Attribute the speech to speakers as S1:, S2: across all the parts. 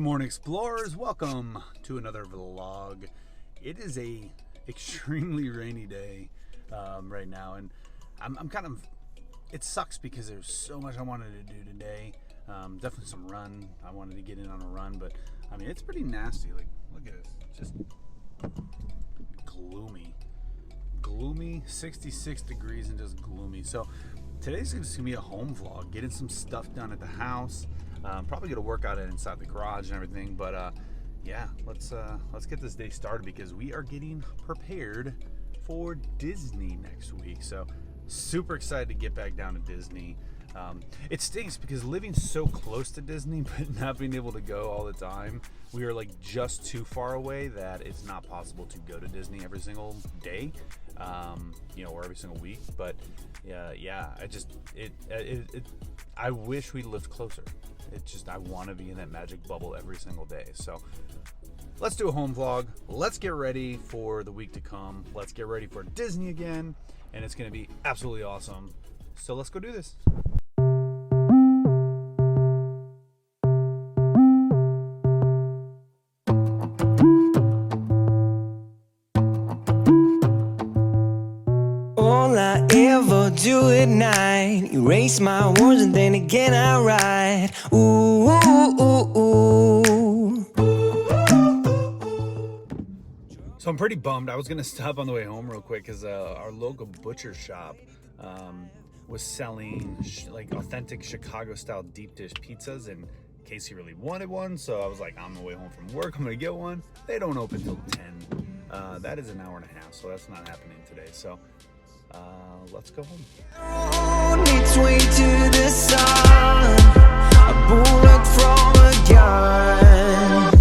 S1: morning, explorers. Welcome to another vlog. It is a extremely rainy day right now, and I'm kind of, it sucks because there's so much I wanted to do today. Definitely some run. I wanted to get in on a run, but I mean, it's pretty nasty. Like, look at it. It's just gloomy, 66 degrees and just gloomy. So today's just gonna be a home vlog, getting some stuff done at the house. Probably gonna work out inside the garage and everything, but yeah, let's get this day started because we are getting prepared for Disney next week. So super excited to get back down to Disney. It stinks because living so close to Disney but not being able to go all the time, we are like just too far away that it's not possible to go to Disney every single day, or every single week. But yeah, I wish we lived closer. It's just, I want to be in that magic bubble every single day. So let's do a home vlog. Let's get ready for the week to come. Let's get ready for Disney again, and it's going to be absolutely awesome. So let's go do this.
S2: All I ever do at night, erase my words and then again I write. Ooh, ooh, ooh, ooh.
S1: So I'm pretty bummed. I was gonna stop on the way home real quick because our local butcher shop was selling like authentic Chicago style deep dish pizzas, and Casey really wanted one, so I was like, on the way home from work, I'm gonna get one. They don't open till 10. That is an hour and a half, so that's not happening today. So let's go home.
S2: On its way to the sun, a bullet from a gun.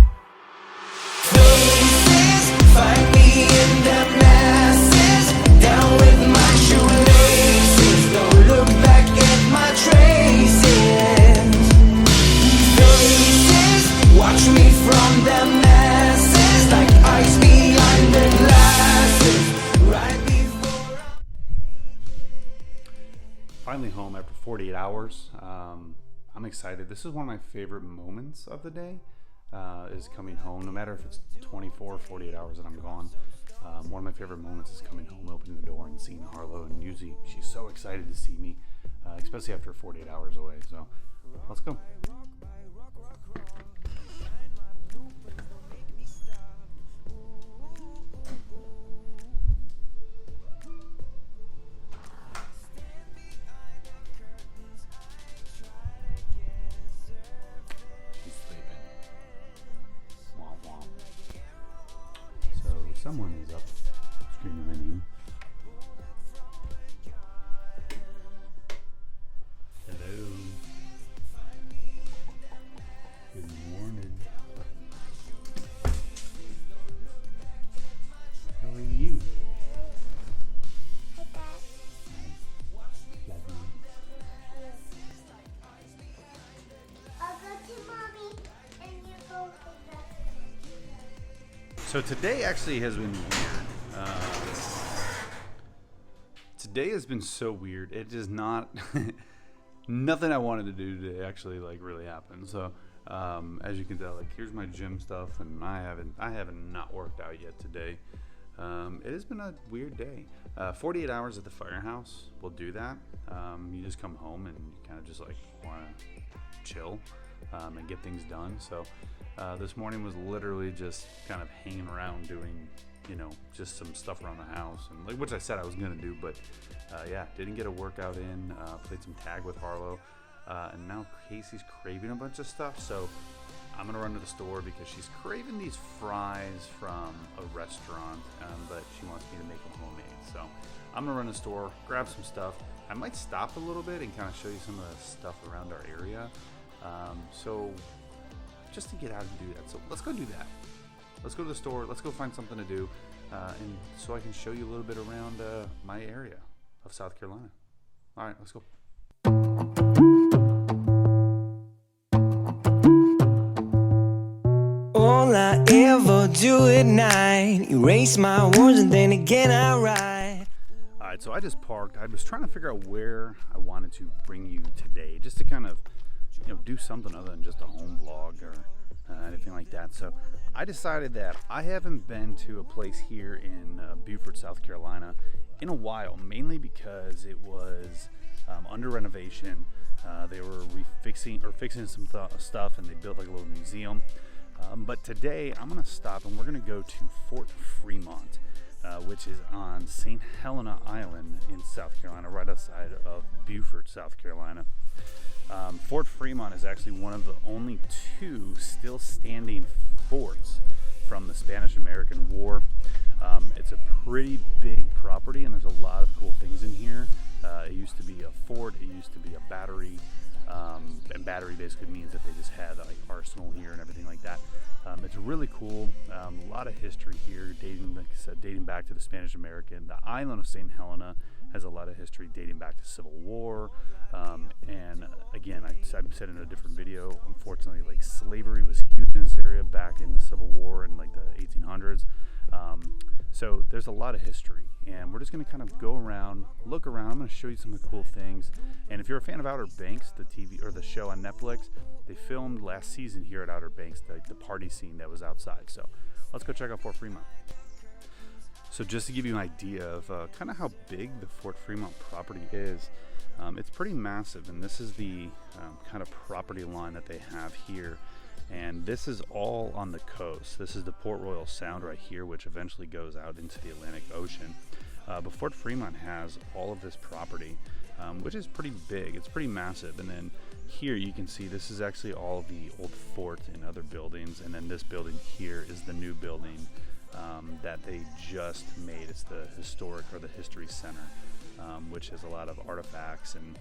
S2: Faces find me in the masses, down with my shoelaces. Don't look back at my traces. Faces watch me from the masses, like ice behind the glasses. Right before
S1: Finally home after 48 hours. I'm excited. This is one of my favorite moments of the day, is coming home. No matter if it's 24 or 48 hours that I'm gone, one of my favorite moments is coming home, opening the door and seeing Harlow. And usually she's so excited to see me, especially after 48 hours away. So let's go. Someone is up screaming my name. Hello. Good morning. How are you?
S3: Hi, Dad.
S1: Love you.
S3: I'll go to Mommy, and you go to Dad.
S1: So today actually has been weird. Today has been so weird. It is not nothing I wanted to do today actually like really happened. So as you can tell, like here's my gym stuff, and I haven't not worked out yet today. It has been a weird day. 48 hours at the firehouse will do that. You just come home and you kind of just like want to chill and get things done. So this morning was literally just kind of hanging around doing, just some stuff around the house, and like which I said I was gonna do, but yeah, didn't get a workout in. Played some tag with Harlow, and now Casey's craving a bunch of stuff. So I'm gonna run to the store because she's craving these fries from a restaurant, but she wants me to make them homemade. So I'm gonna run to the store, grab some stuff. I might stop a little bit and kind of show you some of the stuff around our area. So just to get out and do that. So let's go do that. Let's go to the store. Let's go find something to do, and so I can show you a little bit around my area of South Carolina. All right, let's go.
S2: all I ever do at night, erase my words and then again I write.
S1: All right, so I just parked. I was trying to figure out where I wanted to bring you today, just to kind of, do something other than just a home vlog or anything like that. So I decided that I haven't been to a place here in Beaufort, South Carolina in a while, mainly because it was under renovation. They were fixing some stuff, and they built like a little museum. But today I'm gonna stop and we're gonna go to Fort Fremont, which is on St. Helena Island in South Carolina, right outside of Beaufort, South Carolina. Fort Fremont is actually one of the only two still standing forts from the Spanish-American War. It's a pretty big property, and there's a lot of cool things in here. It used to be a fort, it used to be a battery, and battery basically means that they just had like arsenal here and everything like that. It's really cool. A lot of history here, like I said, dating back to the Spanish-American. The island of St. Helena has a lot of history dating back to Civil War. And again, I said in a different video, unfortunately, like slavery was huge in this area back in the Civil War in like the 1800s. So there's a lot of history, and we're just going to kind of go around, look around. I'm going to show you some of the cool things. And if you're a fan of Outer Banks, the TV or the show on Netflix, they filmed last season here at Outer Banks, the party scene that was outside. So let's go check out Fort Fremont. So just to give you an idea of kind of how big the Fort Fremont property is, it's pretty massive, and this is the kind of property line that they have here. And this is all on the coast. This is the Port Royal Sound right here, which eventually goes out into the Atlantic Ocean. But Fort Fremont has all of this property, which is pretty big. It's pretty massive. And then here you can see this is actually all the old fort and other buildings. And then this building here is the new building that they just made. It's the historic or the history center, which has a lot of artifacts and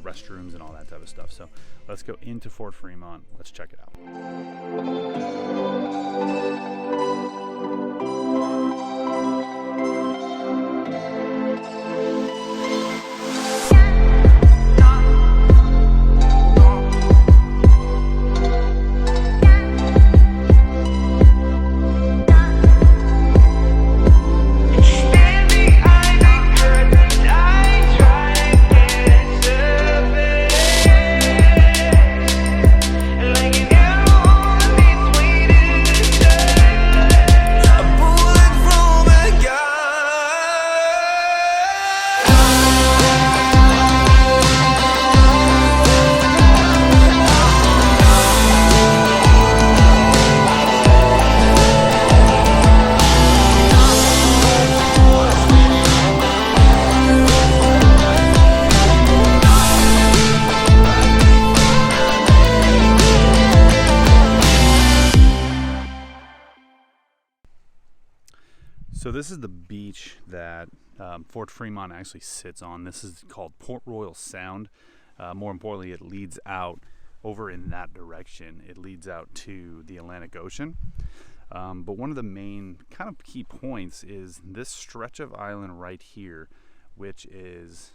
S1: restrooms and all that type of stuff. So let's go into Fort Fremont. Let's check it out. So this is the beach that Fort Fremont actually sits on. This is called Port Royal Sound. More importantly, it leads out over in that direction. It leads out to the Atlantic Ocean. But one of the main kind of key points is this stretch of island right here, which is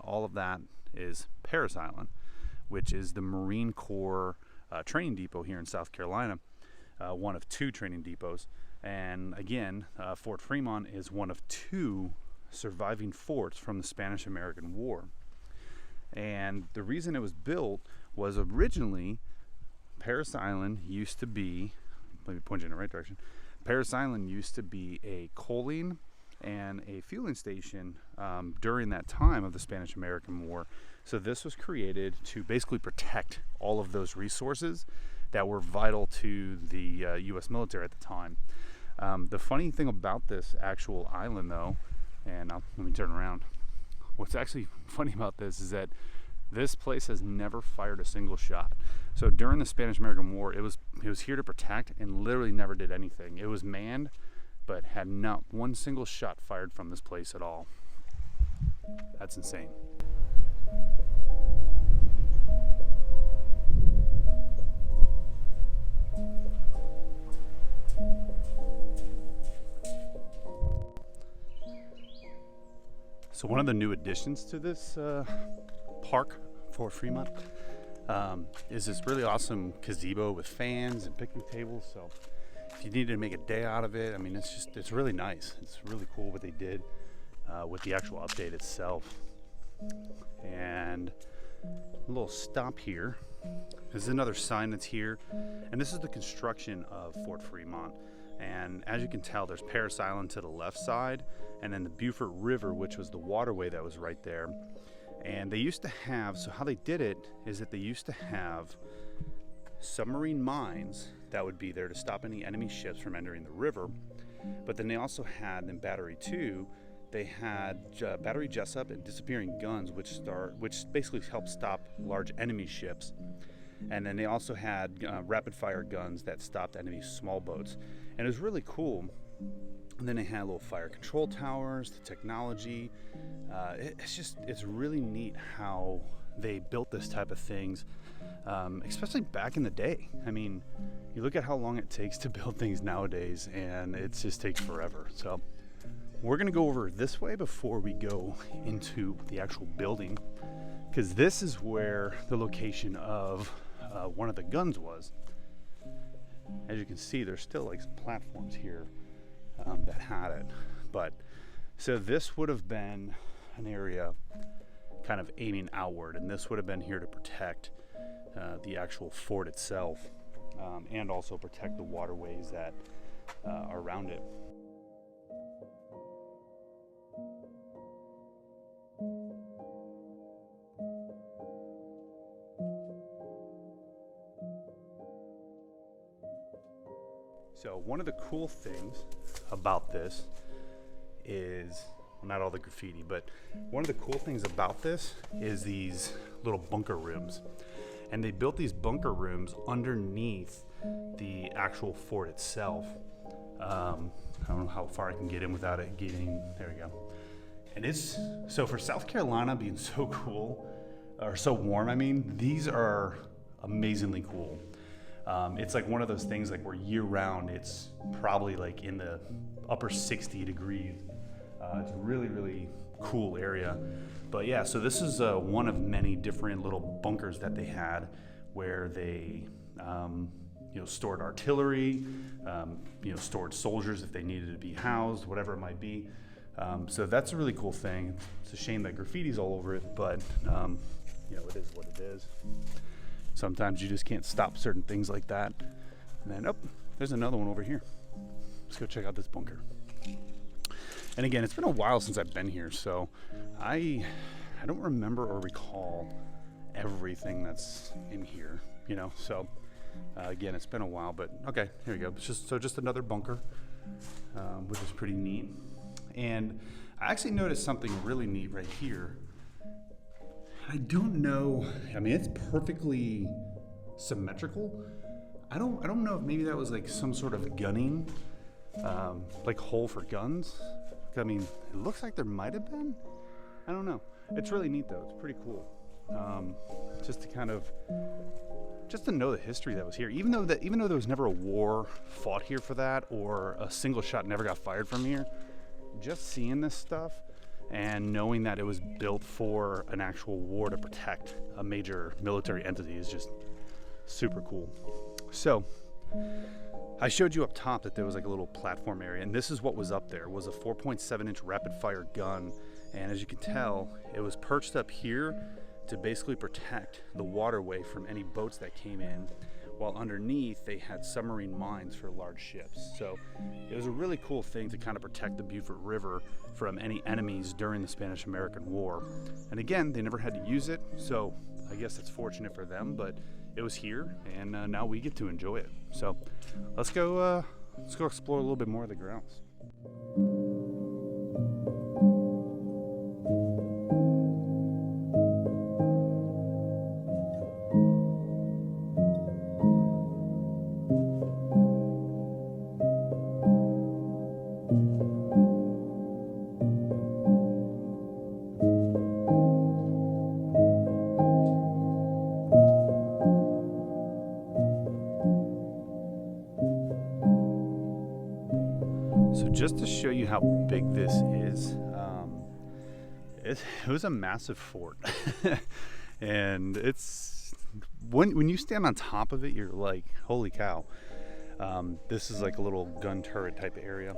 S1: all of that is Parris Island, which is the Marine Corps training depot here in South Carolina, one of two training depots. And again, Fort Fremont is one of two surviving forts from the Spanish-American War. And the reason it was built was originally Parris Island used to be, let me point you in the right direction, Parris Island used to be a coaling and a fueling station during that time of the Spanish-American War. So this was created to basically protect all of those resources that were vital to the U.S. military at the time. The funny thing about this actual island, though, and let me turn around. What's actually funny about this is that this place has never fired a single shot. So during the Spanish-American War, it was here to protect and literally never did anything. It was manned, but had not one single shot fired from this place at all. That's insane. So one of the new additions to this park, Fort Fremont, is this really awesome gazebo with fans and picnic tables. So if you needed to make a day out of it, I mean, it's really nice. It's really cool what they did with the actual update itself. And a little stop here. This is another sign that's here, and this is the construction of Fort Fremont. And as you can tell, there's Parris Island to the left side, and then the Beaufort River, which was the waterway that was right there. And they used to have, so how they did it is that they used to have submarine mines that would be there to stop any enemy ships from entering the river. But then they also had, in Battery 2, they had Battery Jessup and disappearing guns, which basically helped stop large enemy ships. And then they also had rapid fire guns that stopped enemy small boats. And it was really cool. And then they had little fire control towers, the technology. It's really neat how they built this type of things, especially back in the day. I mean, you look at how long it takes to build things nowadays, and it just takes forever. So we're gonna go over this way before we go into the actual building, because this is where the location of one of the guns was. As you can see, there's still like some platforms here that had it. But so this would have been an area kind of aiming outward, and this would have been here to protect the actual fort itself, and also protect the waterways that are around it. So one of the cool things about this is, well, not all the graffiti, but one of the cool things about this is these little bunker rooms. And they built these bunker rooms underneath the actual fort itself. I don't know how far I can get in without it getting, there we go. And it's, so for South Carolina being so cool, or so warm, I mean, these are amazingly cool. It's like one of those things like where year round it's probably like in the upper 60 degrees. It's a really, really cool area. But yeah, so this is one of many different little bunkers that they had where they stored artillery, stored soldiers if they needed to be housed, whatever it might be. So that's a really cool thing. It's a shame that graffiti's all over it, but it is what it is. Sometimes you just can't stop certain things like that. And then, there's another one over here. Let's go check out this bunker. And again, it's been a while since I've been here, so I don't remember or recall everything that's in here, So again, it's been a while, but okay, here we go. It's just another bunker, which is pretty neat. And I actually noticed something really neat right here. I don't know. I mean, it's perfectly symmetrical. I don't know if maybe that was like some sort of gunning, like hole for guns. I mean, it looks like there might have been. I don't know. It's really neat though. It's pretty cool. Just to know the history that was here. Even though there was never a war fought here for that, or a single shot never got fired from here, just seeing this stuff and knowing that it was built for an actual war to protect a major military entity is just super cool. So I showed you up top that there was like a little platform area, and this is what was up there. It was a 4.7-inch rapid fire gun, and as you can tell, it was perched up here to basically protect the waterway from any boats that came in, while underneath they had submarine mines for large ships. So it was a really cool thing to kind of protect the Beaufort River from any enemies during the Spanish-American War. And again, they never had to use it, so I guess it's fortunate for them, but it was here, and now we get to enjoy it. So let's go explore a little bit more of the grounds. So just to show you how big this is, it was a massive fort. And it's, when you stand on top of it, you're like, holy cow. This is like a little gun turret type of area.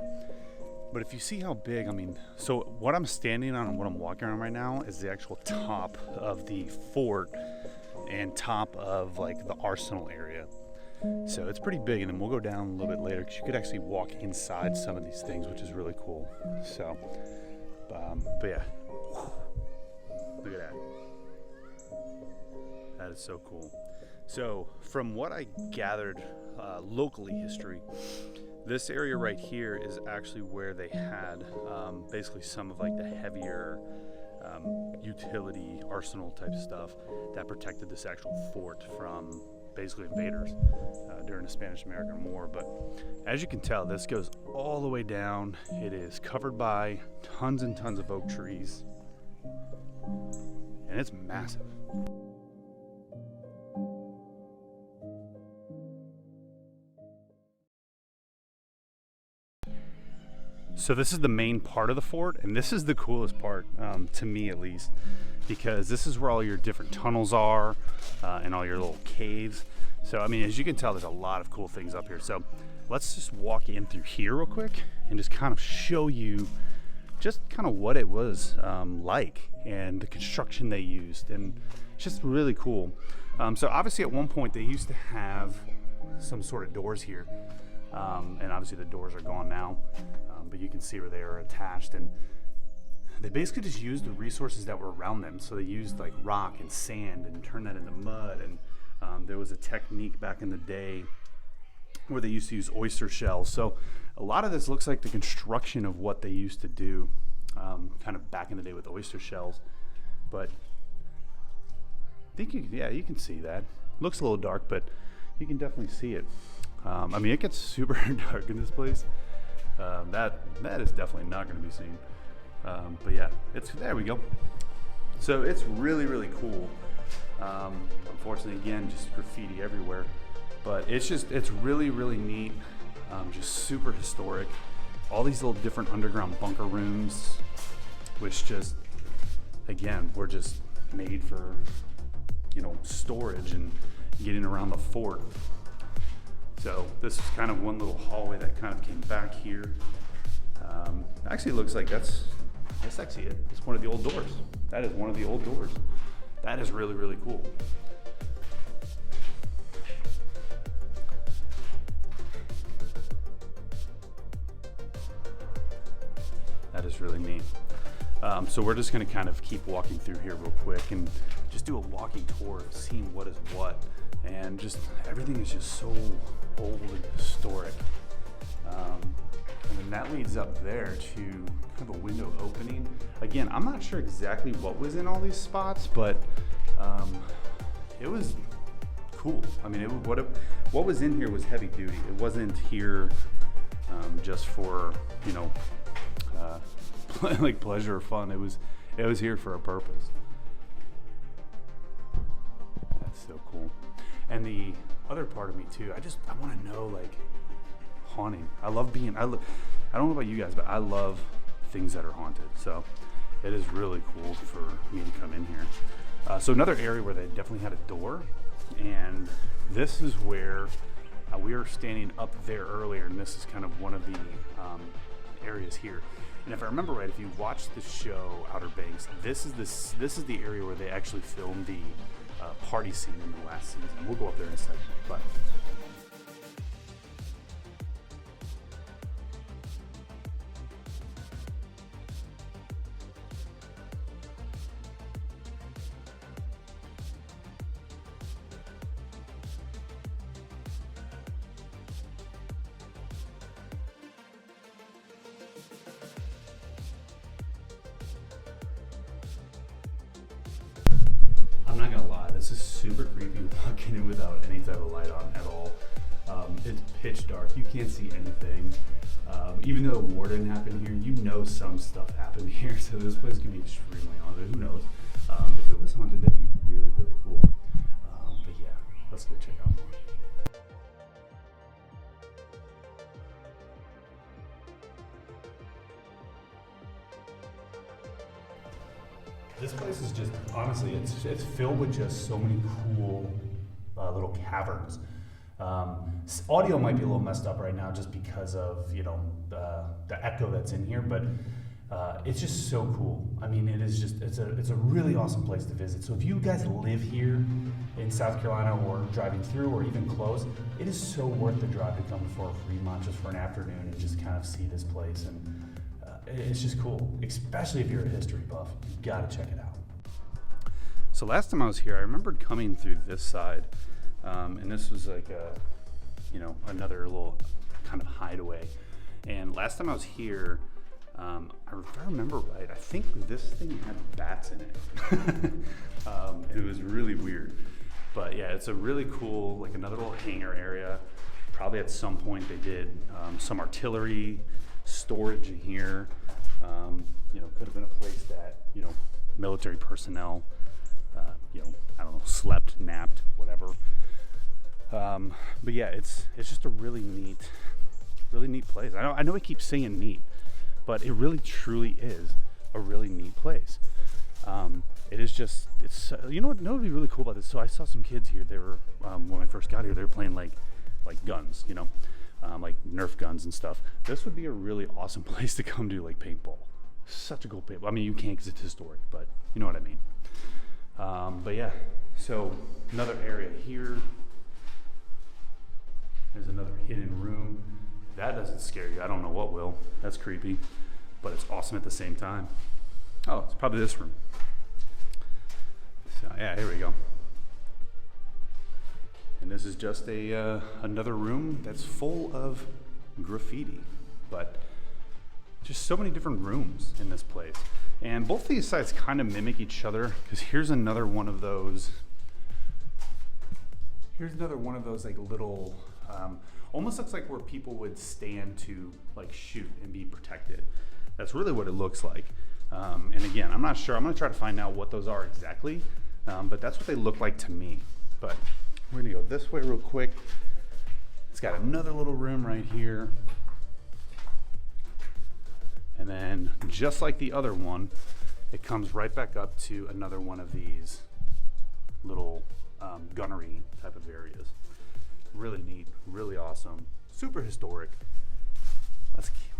S1: But if you see how big, I mean, so what I'm standing on and what I'm walking around right now is the actual top of the fort. and top of like the arsenal area. So it's pretty big, and then we'll go down a little bit later because you could actually walk inside some of these things, which is really cool. So, but yeah, look at that. That is so cool. So from what I gathered locally history, this area right here is actually where they had basically some of like the heavier utility arsenal type stuff that protected this actual fort from basically invaders during the Spanish-American War. But as you can tell, this goes all the way down. It is covered by tons and tons of oak trees, and it's massive. So this is the main part of the fort, and this is the coolest part, to me at least, because this is where all your different tunnels are and all your little caves. So, I mean, as you can tell, there's a lot of cool things up here. So let's just walk in through here real quick and just kind of show you just kind of what it was like and the construction they used, and it's just really cool. So obviously at one point they used to have some sort of doors here, and obviously the doors are gone now. But you can see where they are attached, and they basically just used the resources that were around them. So they used like rock and sand and turned that into mud, and there was a technique back in the day where they used to use oyster shells. So a lot of this looks like the construction of what they used to do kind of back in the day with oyster shells. But I think you can see that. Looks a little dark, but you can definitely see it. I mean, it gets super dark in this place. That is definitely not going to be seen. But yeah, there we go. So it's really, really cool. Unfortunately, again, just graffiti everywhere. But it's really, really neat. Just super historic. All these little different underground bunker rooms, which just, again, were just made for, storage and getting around the fort. So this is kind of one little hallway that kind of came back here. Actually, it looks like that's actually it. It's one of the old doors. That is one of the old doors. That is really, really cool. That is really neat. So we're just going to kind of keep walking through here real quick and just do a walking tour of seeing what is what. And just everything is just so old and historic. And then that leads up there to kind of a window opening. Again, I'm not sure exactly what was in all these spots, but it was cool. I mean, what was in here was heavy duty. It wasn't here just for like pleasure or fun. It was here for a purpose. That's so cool. And the other part of me too, I want to know, like, haunting. I don't know about you guys, but I love things that are haunted. So it is really cool for me to come in here. So another area where they definitely had a door, and this is where we were standing up there earlier, and this is kind of one of the areas here. And if I remember right, if you watch the show Outer Banks, this is the area where they actually filmed the party scene in the last season. We'll go up there in a second. But I'm not gonna lie, this is super creepy walking in without any type of light on at all. It's pitch dark, you can't see anything. Even though a war didn't happen here, you know some stuff happened here, so this place can be extremely haunted. Who knows? If it was haunted, that'd be really, really cool. But yeah, let's go check out more. This place is just, honestly, it's filled with just so many cool little caverns. Audio might be a little messed up right now just because of, the echo that's in here, but It's just so cool. I mean, it's a really awesome place to visit. So if you guys live here in South Carolina or driving through or even close, it is so worth the drive to come to Fort Fremont just for an afternoon and just kind of see this place. And it's just cool, especially if you're a history buff. You gotta check it out. So last time I was here, I remembered coming through this side, and this was like another little kind of hideaway. And last time I was here, if I remember right, I think this thing had bats in it. It was really weird. But yeah, it's a really cool, like another little hangar area. Probably at some point they did some artillery storage in here. Could have been a place that, military personnel, I don't know, slept, napped, whatever. But yeah, it's just a really neat place. I know I keep saying neat, but it really truly is a really neat place. It is just, what would be really cool about this? So I saw some kids here. They were, when I first got here, they were playing like guns, like Nerf guns and stuff. This would be a really awesome place to come do like paintball. Such a cool paintball. I mean, you can't because it's historic, but you know what I mean. But yeah, so another area here. There's another hidden room. If that doesn't scare you, I don't know what will. That's creepy, but it's awesome at the same time. Oh, it's probably this room. So yeah, here we go. And this is just another room that's full of graffiti, but just so many different rooms in this place. And both these sites kind of mimic each other, because here's another one of those. Here's another one of those like little, almost looks like where people would stand to like shoot and be protected. That's really what it looks like. And again, I'm not sure. I'm gonna try to find out what those are exactly, but that's what they look like to me. But we're gonna go this way real quick. It's got another little room right here. And then just like the other one, it comes right back up to another one of these little gunnery type of areas. Really neat, really awesome, super historic.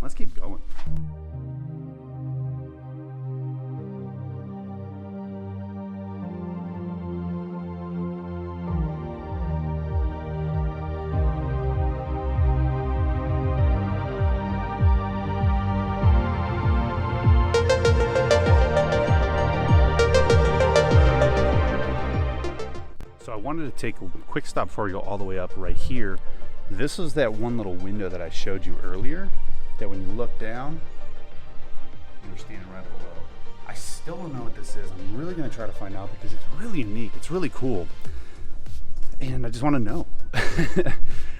S1: Let's keep going. So I wanted to take a quick stop before we go all the way up right here. This was that one little window that I showed you earlier, that when you look down, you're standing right below. I still don't know what this is. I'm really gonna try to find out because it's really unique. It's really cool. And I just wanna know.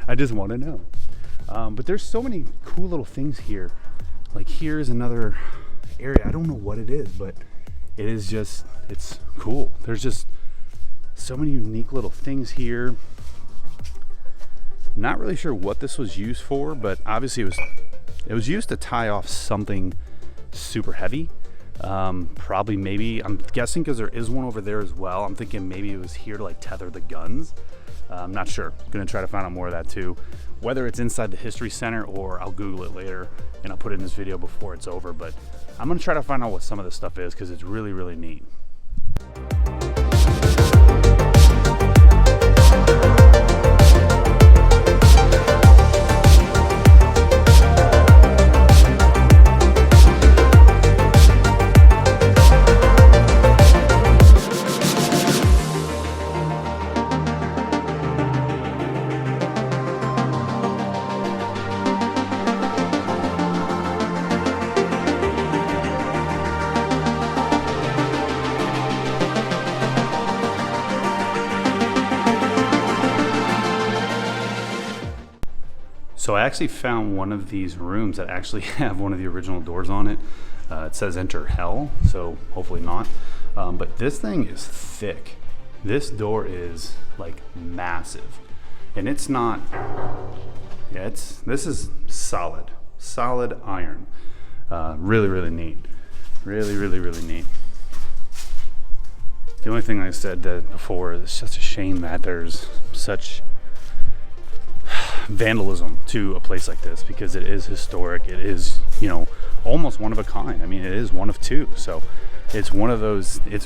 S1: I just wanna know. But there's so many cool little things here. Like here's another area. I don't know what it is, but it is just, it's cool. There's just so many unique little things here. Not really sure what this was used for, but obviously it was used to tie off something super heavy. Probably, maybe, I'm guessing because there is one over there as well. I'm thinking maybe it was here to like tether the guns. I'm not sure. I'm gonna try to find out more of that too. Whether it's inside the History Center or I'll Google it later and I'll put it in this video before it's over. But I'm gonna try to find out what some of this stuff is because it's really, really neat. So I actually found one of these rooms that actually have one of the original doors on it. It says enter hell, so hopefully not. But this thing is thick. This door is like massive. And it's not, yeah, this is solid iron. Really, really neat. Really, really, really neat. The only thing I said that before is it's just a shame that there's such vandalism to a place like this, because it is historic. It is, you know, almost one of a kind. I mean, it is one of two. So it's one of those, it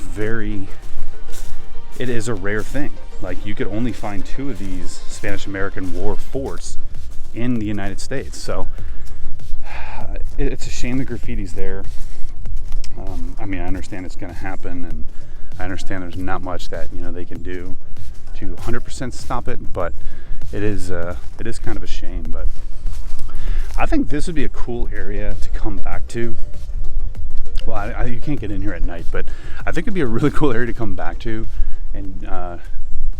S1: is a rare thing. Like, you could only find two of these Spanish-American War forts in the United States. So it's a shame the graffiti's there. I mean, I understand it's going to happen, and I understand there's not much that, you know, they can do to 100% stop it, but it is kind of a shame. But I think this would be a cool area to come back to. Well, you can't get in here at night, but I think it'd be a really cool area to come back to, and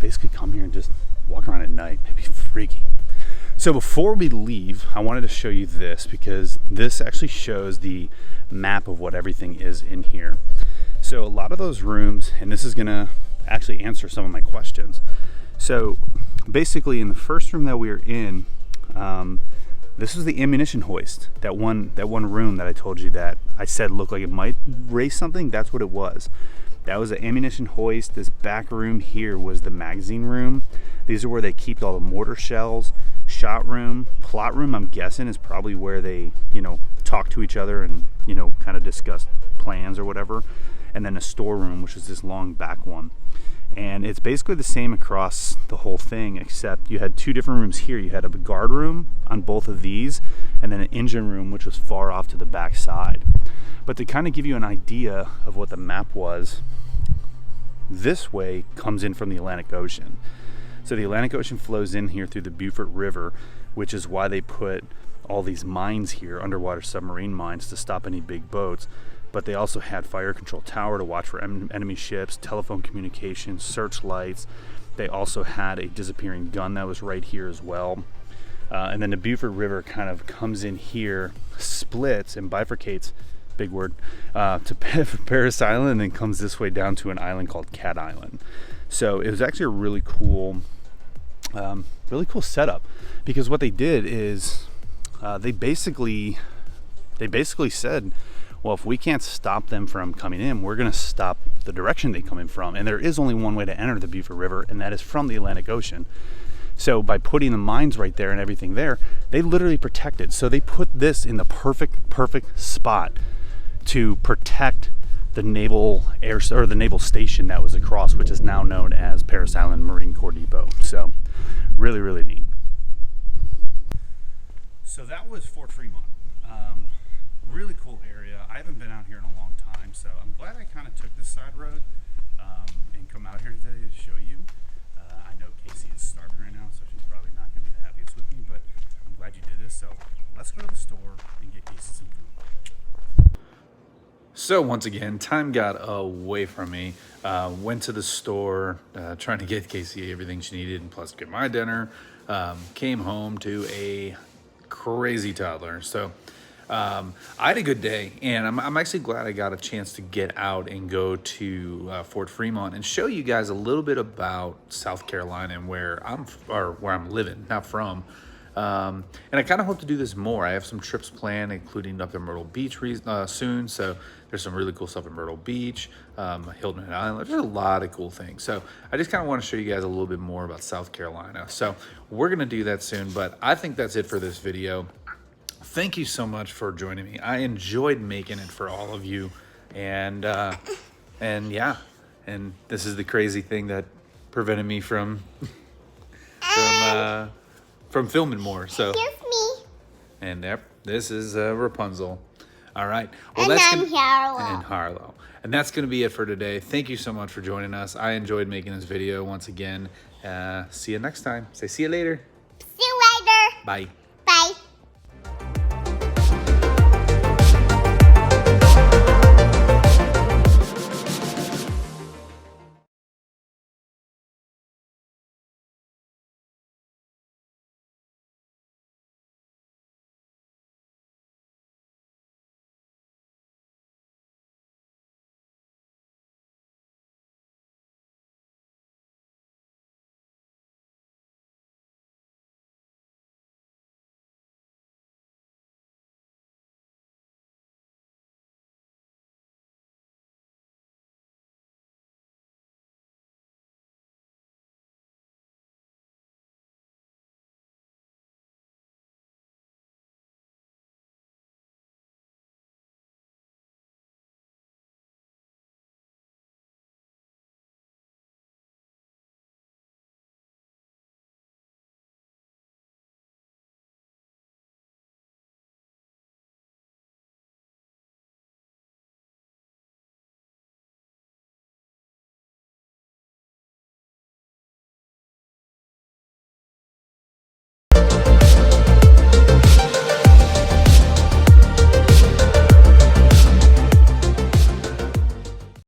S1: basically come here and just walk around at night. It'd be freaky. So before we leave, I wanted to show you this, because this actually shows the map of what everything is in here. So a lot of those rooms, and this is gonna actually answer some of my questions. So basically, in the first room that we were in, this was the ammunition hoist. That one room that I told you that I said looked like it might race something. That's what it was. That was the ammunition hoist. This back room here was the magazine room. These are where they keep all the mortar shells. Shot room, plot room, I'm guessing, is probably where they, you know, talk to each other and, you know, kind of discuss plans or whatever. And then a storeroom, which is this long back one. And it's basically the same across the whole thing, except you had two different rooms here. You had a guard room on both of these, and then an engine room, which was far off to the back side. But to kind of give you an idea of what the map was, this way comes in from the Atlantic Ocean. So the Atlantic Ocean flows in here through the Beaufort River, which is why they put all these mines here, underwater submarine mines, to stop any big boats. But they also had fire control tower to watch for enemy ships, telephone communications, searchlights. They also had a disappearing gun that was right here as well. And then the Beaufort River kind of comes in here, splits and bifurcates, big word, to Paris Island, and then comes this way down to an island called Cat Island. So it was actually a really cool setup, because what they did is they basically said, well, if we can't stop them from coming in, we're going to stop the direction they come in from. And there is only one way to enter the Beaufort River, and that is from the Atlantic Ocean. So by putting the mines right there and everything there, they literally protected. So they put this in the perfect spot to protect the naval the naval station that was across, which is now known as Paris Island Marine Corps Depot. So really, really neat. So that was Fort Fremont. Really cool area. I haven't been out here in a long time, so I'm glad I kind of took this side road and come out here today to show you. I know Casey is starving right now, so she's probably not going to be the happiest with me, but I'm glad you did this. So let's go to the store and get Casey some food. So once again, time got away from me. Went to the store, trying to get Casey everything she needed, and plus get my dinner. Came home to a crazy toddler. So I had a good day, and I'm actually glad I got a chance to get out and go to Fort Fremont and show you guys a little bit about South Carolina and where I'm living, not from. And I kind of hope to do this more. I have some trips planned, including up in Myrtle Beach soon. So there's some really cool stuff in Myrtle Beach, Hilton Island. There's a lot of cool things. So I just kind of want to show you guys a little bit more about South Carolina. So we're going to do that soon, but I think that's it for this video. Thank you so much for joining me. I enjoyed making it for all of you. And yeah, and this is the crazy thing that prevented me from filming more. So
S3: Here's me.
S1: and yep, this is Rapunzel. All right. Well,
S3: And
S1: that's
S3: I'm Harlow.
S1: And Harlow. And that's going to be it for today. Thank you so much for joining us. I enjoyed making this video once again. See you next time. Say see you later.
S3: See you later.
S1: Bye.